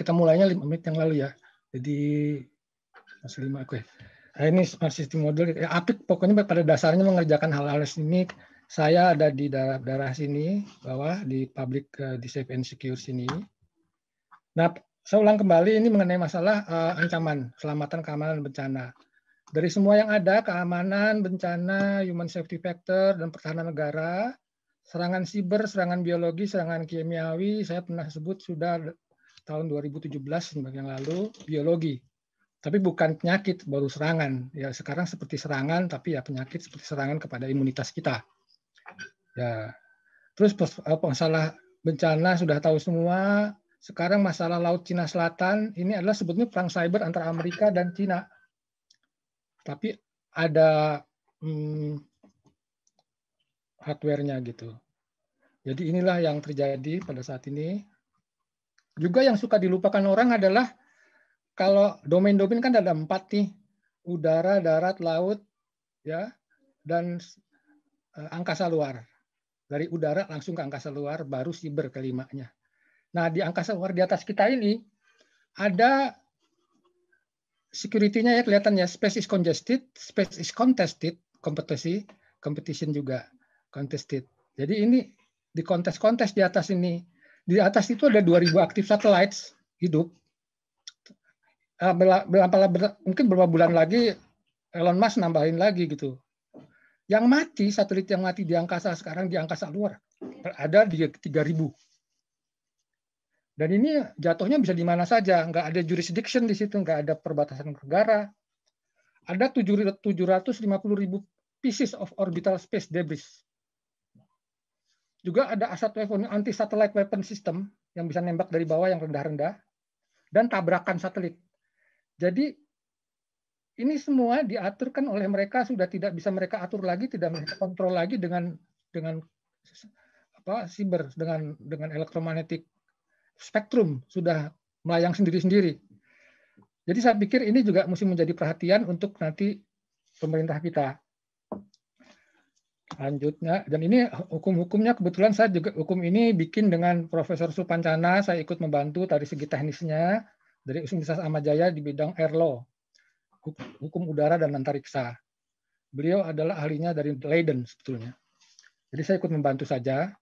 kita mulainya 5 menit yang lalu ya. Jadi masih 5, oke. Nah, ini smart system model. Ya, Apik pokoknya pada dasarnya mengerjakan hal-hal ini. Saya ada di daerah sini, bawah di public di safe and secure sini. Nah, saya ulang kembali ini mengenai masalah ancaman, keselamatan, keamanan, bencana. Dari semua yang ada, keamanan, bencana, human safety factor, dan pertahanan negara, serangan siber, serangan biologi, serangan kimiawi, saya pernah sebut sudah tahun 2017 yang lalu, biologi. Tapi bukan penyakit, baru serangan. Ya sekarang seperti serangan, tapi ya penyakit seperti serangan kepada imunitas kita. Ya, terus masalah bencana sudah tahu semua. Sekarang masalah Laut Cina Selatan ini adalah sebetulnya perang cyber antara Amerika dan Cina. Tapi ada hardware-nya gitu. Jadi inilah yang terjadi pada saat ini. Juga yang suka dilupakan orang adalah kalau domain-domain kan ada 4 nih, udara, darat, laut, ya, dan angkasa luar. Dari udara langsung ke angkasa luar, baru siber kelimanya. Nah, di angkasa luar di atas kita ini ada security-nya ya kelihatan ya, space is congested, space is contested, competition juga contested. Jadi ini di kontes-kontes di atas ini. Di atas itu ada 2000 active satellites hidup. Mungkin beberapa bulan lagi Elon Musk nambahin lagi gitu. Yang mati, satelit yang mati di angkasa sekarang di angkasa luar ada di 3000. Dan ini jatuhnya bisa di mana saja, nggak ada jurisdiction di situ, nggak ada perbatasan negara. Ada 750.000 pieces of orbital space debris. Juga ada anti-satellite weapon system yang bisa nembak dari bawah yang rendah-rendah, dan tabrakan satelit. Jadi ini semua diaturkan oleh mereka, sudah tidak bisa mereka atur lagi, tidak mereka kontrol lagi dengan siber, dengan elektromagnetik spektrum, sudah melayang sendiri-sendiri. Jadi saya pikir ini juga mesti menjadi perhatian untuk nanti pemerintah kita. Lanjutnya, dan ini hukum-hukumnya kebetulan saya juga hukum ini bikin dengan Profesor Supancana, saya ikut membantu dari segi teknisnya dari Universitas Ahmad Jaya di bidang air law, hukum udara dan antariksa. Beliau adalah ahlinya dari Leiden sebetulnya. Jadi saya ikut membantu saja.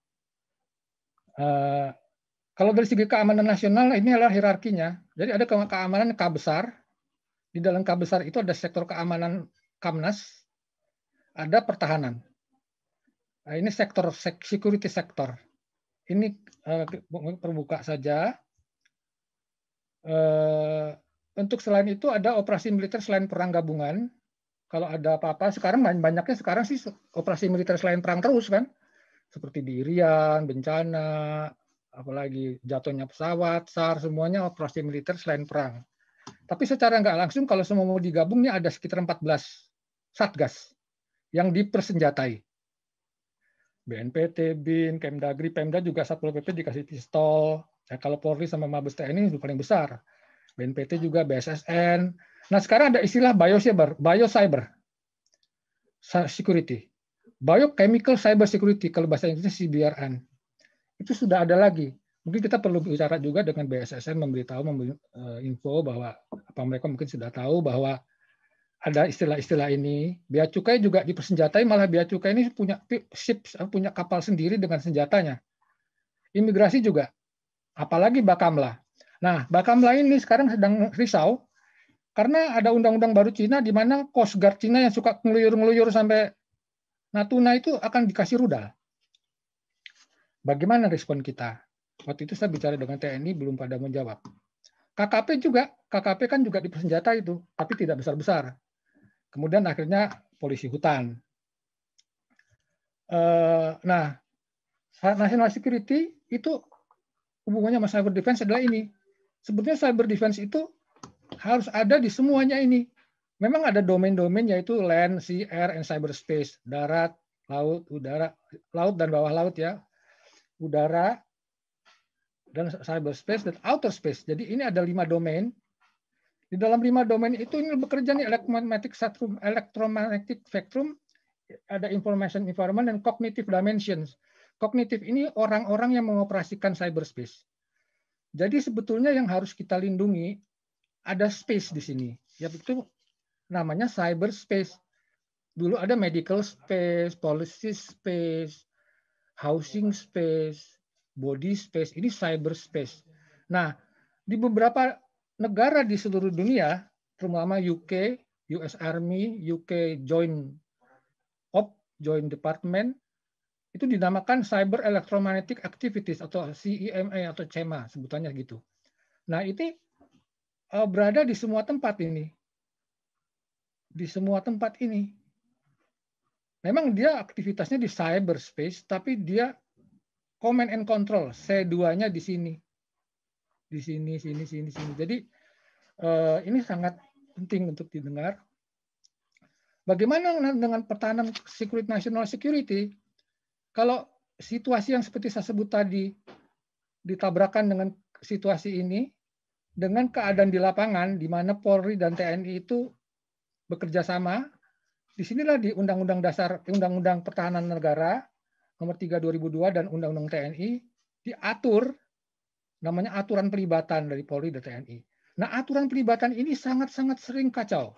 Kalau dari segi keamanan nasional, ini adalah hierarkinya. Jadi ada keamanan K besar. Di dalam K besar itu ada sektor keamanan Kamnas, ada pertahanan. Nah, ini sektor security sektor. Ini terbuka saja. Untuk selain itu ada operasi militer selain perang gabungan. Kalau ada apa-apa, sekarang banyaknya sekarang sih operasi militer selain perang terus kan. Seperti di Irian, bencana, apalagi jatuhnya pesawat, SAR, semuanya operasi militer selain perang. Tapi secara nggak langsung kalau semua mau digabung, ini ada sekitar 14 satgas yang dipersenjatai. BNPT, BIN, Kemdagri, Pemda juga Satpol PP dikasih pistol. Ya, kalau Polri sama Mabes TNI itu paling besar. BNPT juga BSSN. Nah sekarang ada istilah biocyber security. Biochemical cyber security, kalau bahasa Inggrisnya CBRN. Itu sudah ada lagi. Mungkin kita perlu bicara juga dengan BSSN, memberitahu info bahwa apa mereka mungkin sudah tahu bahwa ada istilah-istilah ini. Bea Cukai juga dipersenjatai, malah Bea Cukai ini punya punya kapal sendiri dengan senjatanya. Imigrasi juga, apalagi Bakamla. Nah, Bakamla ini sekarang sedang risau karena ada undang-undang baru Cina di mana Coast Guard Cina yang suka ngeluyur-ngeluyur sampai Natuna itu akan dikasih rudal. Bagaimana respon kita? Waktu itu saya bicara dengan TNI, belum pada menjawab. KKP kan juga dipersenjata itu, tapi tidak besar-besar. Kemudian akhirnya polisi hutan. Nah, national security itu hubungannya sama cyber defense adalah ini. Sebetulnya cyber defense itu harus ada di semuanya ini. Memang ada domain-domain yaitu land, sea, air, and cyberspace. Darat, laut, udara, laut dan bawah laut ya. Udara, dan cyberspace, dan outer space. Jadi ini ada 5 domain. Di dalam 5 domain itu ini bekerja nih electromagnetic spectrum, ada information environment, dan cognitive dimensions. Kognitif ini orang-orang yang mengoperasikan cyberspace. Jadi sebetulnya yang harus kita lindungi ada space di sini, yaitu namanya cyberspace. Dulu ada medical space, policy space, housing space, body space, ini cyberspace. Nah, di beberapa negara di seluruh dunia, terutama UK, US Army, UK Joint Department, itu dinamakan Cyber Electromagnetic Activities atau CEMA atau CEMA sebutannya gitu. Nah, ini berada di semua tempat ini. Di semua tempat ini. Memang dia aktivitasnya di cyberspace, tapi dia command and control, C2-nya di sini. Di sini, sini. Jadi ini sangat penting untuk didengar. Bagaimana dengan pertahanan national security? Kalau situasi yang seperti saya sebut tadi ditabrakan dengan situasi ini, dengan keadaan di lapangan, di mana Polri dan TNI itu bekerja sama, disinilah di Undang-Undang Dasar, Undang-Undang Pertahanan Negara Nomor 3 2002 dan Undang-Undang TNI diatur namanya aturan pelibatan dari Polri dan TNI. Nah, aturan pelibatan ini sangat-sangat sering kacau.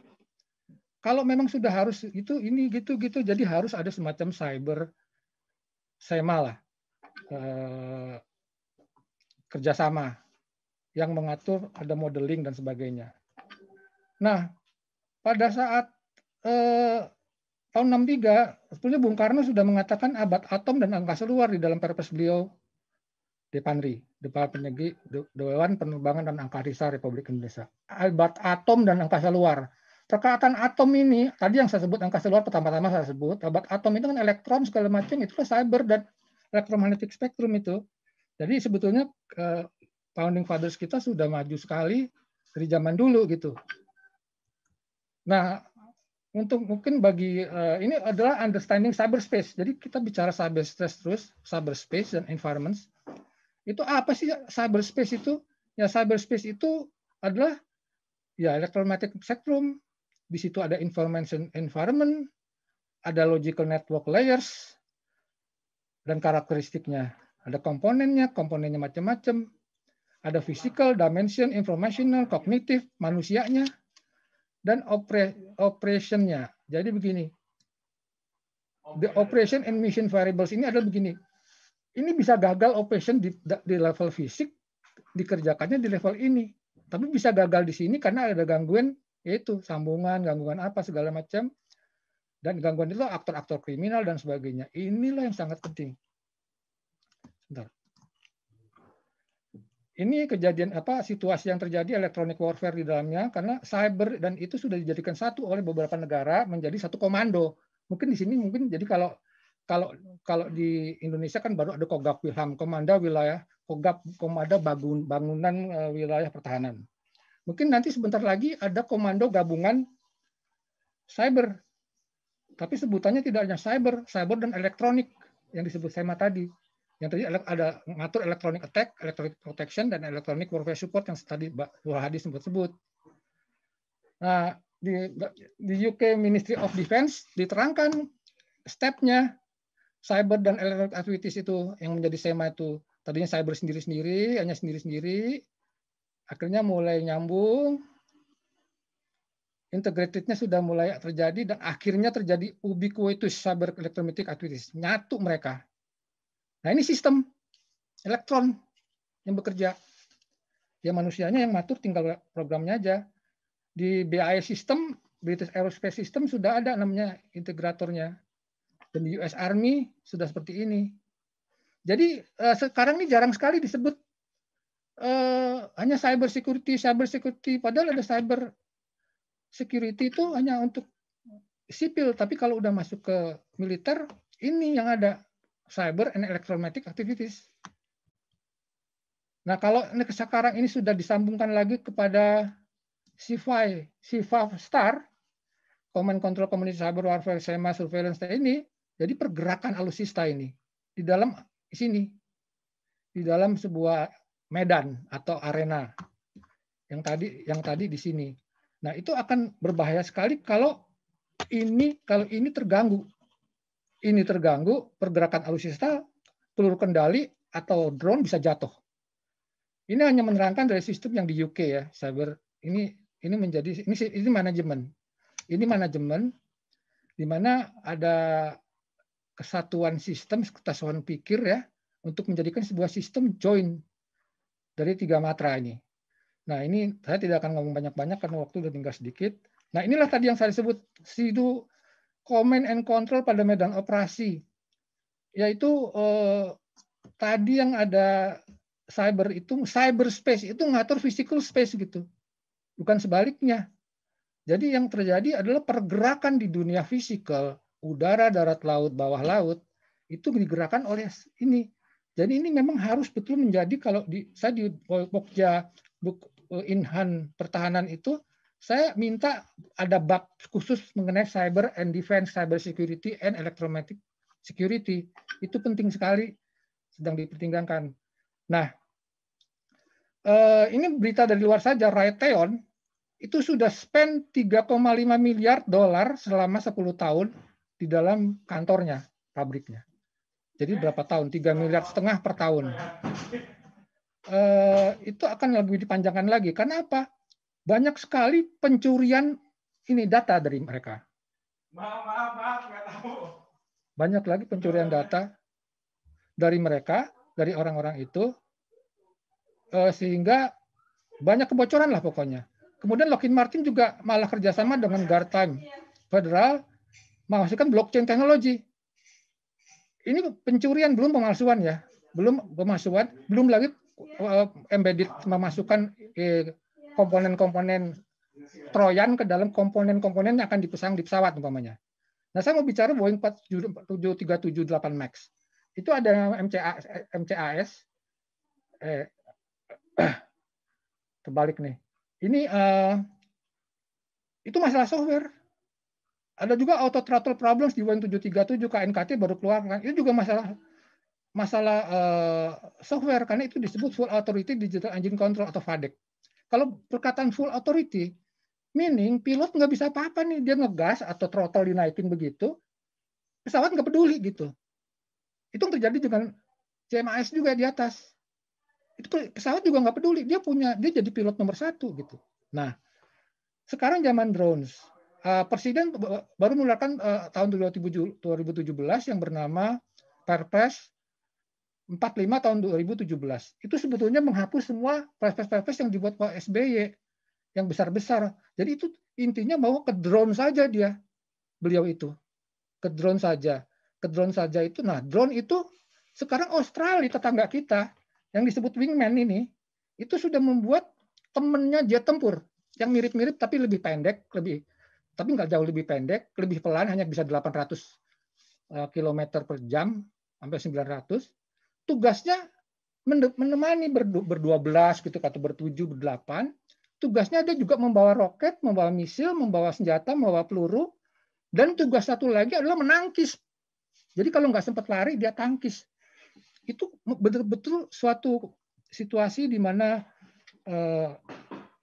Kalau memang sudah harus itu ini gitu, jadi harus ada semacam cyber SEMA lah, kerjasama yang mengatur, ada modeling dan sebagainya. Nah, pada saat tahun 63, sebetulnya Bung Karno sudah mengatakan abad atom dan angkasa luar di dalam perpres beliau Depanri, Dewan Penerbangan dan Antariksa Republik Indonesia. Abad atom dan angkasa luar. Perkataan atom ini, tadi yang saya sebut angkasa luar pertama-tama saya sebut, abad atom itu kan elektron segala macam, itulah cyber dan electromagnetic spectrum itu. Jadi sebetulnya founding fathers kita sudah maju sekali dari zaman dulu gitu. Nah, untuk mungkin bagi ini adalah understanding cyberspace. Jadi kita bicara cyberspace terus, cyberspace dan environments. Itu apa sih cyberspace itu? Ya cyberspace itu adalah ya electromagnetic spectrum. Di situ ada information environment, ada logical network layers dan karakteristiknya. Ada komponennya macam-macam. Ada physical, dimension, informational, cognitive, manusianya, dan operation-nya. Jadi begini, the operation and mission variables ini adalah begini. Ini bisa gagal operation di level fisik, dikerjakannya di level ini. Tapi bisa gagal di sini karena ada gangguan, yaitu sambungan, gangguan apa, segala macam. Dan gangguan itu aktor-aktor kriminal dan sebagainya. Inilah yang sangat penting. Bentar. Ini kejadian apa situasi yang terjadi electronic warfare di dalamnya karena cyber dan itu sudah dijadikan satu oleh beberapa negara menjadi satu komando. Mungkin di sini mungkin jadi kalau di Indonesia kan baru ada Kogab Wilham, Komando Wilayah Komando Bangunan Wilayah Pertahanan. Mungkin nanti sebentar lagi ada Komando Gabungan Cyber. Tapi sebutannya tidak hanya cyber dan elektronik yang disebut SEMA tadi. Yang tadi ada mengatur electronic attack, electronic protection, dan electronic warfare support yang tadi Mbak Hadi sebut. Nah, di UK Ministry of Defense diterangkan step-nya cyber dan electronic activities itu yang menjadi SEMA itu. Tadinya cyber sendiri-sendiri, hanya sendiri-sendiri. Akhirnya mulai nyambung, integrated-nya sudah mulai terjadi, dan akhirnya terjadi ubiquitous cyber electromagnetic activities. Nyatu mereka. Nah, ini sistem elektron yang bekerja. Ya manusianya yang ngatur, tinggal programnya aja. Di BAE System, British Aerospace System sudah ada namanya integratornya. Dan di US Army sudah seperti ini. Jadi sekarang ini jarang sekali disebut hanya cyber security. Padahal ada cyber security itu hanya untuk sipil. Tapi kalau udah masuk ke militer, ini yang ada. Cyber and electromagnetic activities. Nah, kalau sekarang ini sudah disambungkan lagi kepada CIFA Star, Command Control Community Cyber Warfare, SEMA, Surveillance ini, jadi pergerakan alutsista ini di dalam sini, di dalam sebuah medan atau arena yang tadi di sini. Nah, itu akan berbahaya sekali kalau ini terganggu. Ini terganggu, pergerakan alutsista, peluru kendali atau drone bisa jatuh. Ini hanya menerangkan dari sistem yang di UK ya, cyber ini menjadi ini manajemen. Ini manajemen di mana ada kesatuan sistem, kesatuan pikir ya, untuk menjadikan sebuah sistem join dari 3 matra ini. Nah, ini saya tidak akan ngomong banyak-banyak karena waktu udah tinggal sedikit. Nah, inilah tadi yang saya sebut sidu command and control pada medan operasi. Yaitu tadi yang ada cyber itu, cyberspace itu ngatur physical space gitu. Bukan sebaliknya. Jadi yang terjadi adalah pergerakan di dunia fisikal, udara, darat, laut, bawah laut, itu digerakkan oleh ini. Jadi ini memang harus betul menjadi, kalau saya di Pokja Inhan pertahanan itu, saya minta ada bab khusus mengenai cyber and defense, cyber security and electromagnetic security. Itu penting sekali, sedang dipertimbangkan. Nah, ini berita dari luar saja, Raytheon itu sudah spend 3,5 miliar dolar selama 10 tahun di dalam kantornya, pabriknya. Jadi berapa tahun? 3,5 miliar per tahun. Itu akan lebih dipanjangkan lagi. Karena apa? Banyak sekali pencurian ini data dari mereka. Nggak tahu. Banyak lagi pencurian data dari mereka, dari orang-orang itu, sehingga banyak kebocoran lah pokoknya. Kemudian Lockheed Martin juga malah kerjasama dengan Guardtime Federal menghasilkan blockchain teknologi. Ini pencurian, belum pemalsuan ya, belum pemalsuan, belum lagi embedded, memasukkan komponen-komponen Trojan ke dalam komponen-komponen yang akan dipasang di pesawat umpamanya. Nah, saya mau bicara Boeing 737-8 Max. Itu ada MCAS. Terbalik nih. Ini itu masalah software. Ada juga auto throttle problems di Boeing 737 KNKT baru keluar. Itu juga masalah software, karena itu disebut Full Authority Digital Engine Control atau FADEC. Kalau perkataan full authority, meaning pilot nggak bisa apa-apa nih, dia ngegas atau throttle dinaikin begitu, pesawat nggak peduli gitu. Itu yang terjadi dengan CMAS juga di atas. Itu pesawat juga nggak peduli, dia jadi pilot nomor 1 gitu. Nah, sekarang zaman drones, Presiden baru mengeluarkan tahun 2017 yang bernama Perpres 45 tahun 2017. Itu sebetulnya menghapus semua perpres yang dibuat Pak SBY yang besar-besar. Jadi itu intinya mau ke drone saja dia, beliau itu. Ke drone saja. Ke drone saja itu. Nah, drone itu sekarang Australia, tetangga kita, yang disebut Wingman ini, itu sudah membuat temennya jet tempur yang mirip-mirip tapi lebih pendek, tapi nggak jauh lebih pendek, lebih pelan, hanya bisa 800 km per jam sampai 900. Tugasnya menemani ber-12 gitu, atau ber-7, ber-8. Tugasnya dia juga membawa roket, membawa misil, membawa senjata, membawa peluru, dan tugas satu lagi adalah menangkis. Jadi kalau nggak sempat lari, dia tangkis. Itu betul-betul suatu situasi di mana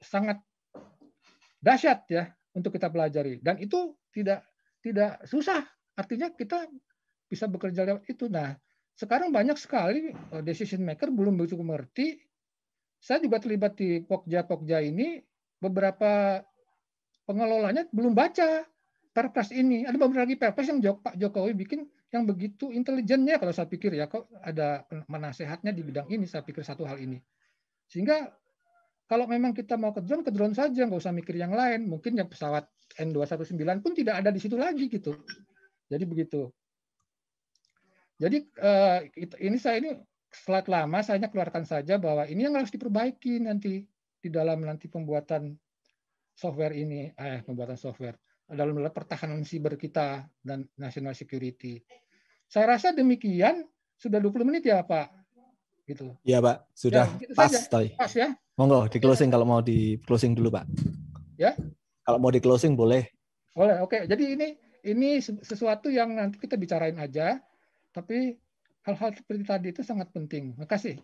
sangat dahsyat ya untuk kita pelajari. Dan itu tidak susah. Artinya kita bisa bekerja lewat itu. Nah, sekarang banyak sekali decision maker belum begitu mengerti. Saya juga terlibat di Pokja ini, beberapa pengelolanya belum baca perpres ini. Ada beberapa lagi perpres yang Pak Jokowi bikin yang begitu intelijennya, kalau saya pikir ya, kok ada penasehatnya di bidang ini, saya pikir satu hal ini. Sehingga kalau memang kita mau ke drone saja, nggak usah mikir yang lain. Mungkin yang pesawat N219 pun tidak ada di situ lagi gitu. Jadi begitu. Jadi ini slide lama saya keluarkan saja bahwa ini yang harus diperbaiki nanti di dalam pembuatan software ini, pembuatan software dalam pertahanan siber kita dan national security. Saya rasa demikian. Sudah 20 menit ya Pak. Gitu. Iya Pak, sudah ya, gitu pas. Pas ya. Monggo di closing kalau mau di closing dulu Pak. Ya. Kalau mau di closing boleh. Boleh, oke. Jadi ini sesuatu yang nanti kita bicarain aja. Tapi hal-hal seperti tadi itu sangat penting. Terima kasih.